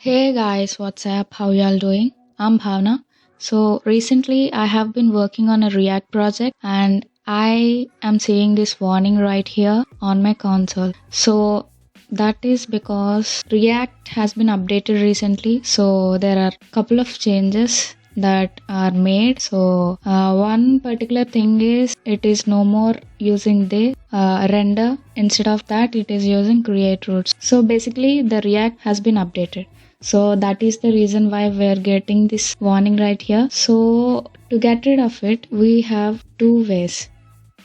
Hey guys, what's up? How y'all doing? I'm Bhavna. So recently I have been working on a React project and I am seeing this warning right here on my console. So that is because React has been updated recently. So there are a couple of changes that are made. So one particular thing is it is no more using the render. Instead of that, it is using create roots. So basically the React has been updated. So that is the reason why we're getting this warning right here. So to get rid of it, we have two ways.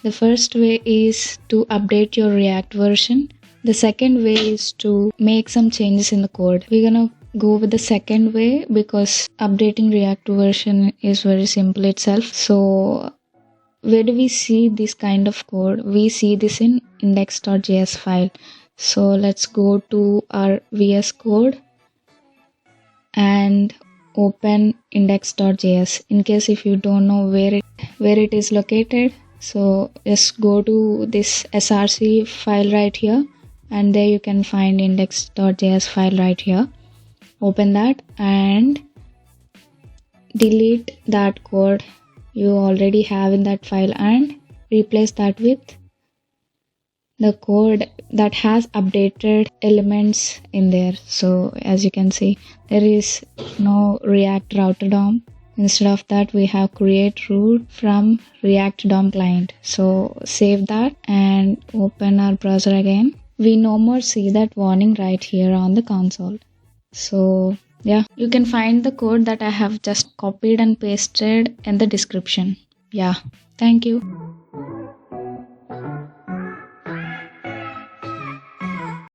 The first way is to update your React version. The second way is to make some changes in the code. We're gonna go with the second way because updating React version is very simple itself. So where do we see this kind of code? We see this in index.js file. So let's go to our VS Code and open index.js in case if you don't know where it is located. So just go to this src file right here and there you can find index.js file right here. Open that and delete that code you already have in that file and replace that with the code that has updated elements in there. So as you can see, there is no React router DOM. Instead of that, we have create root from React DOM client. So save that and open our browser again. We no more see that warning right here on the console. So yeah, you can find the code that I have just copied and pasted in the description. Yeah, thank you.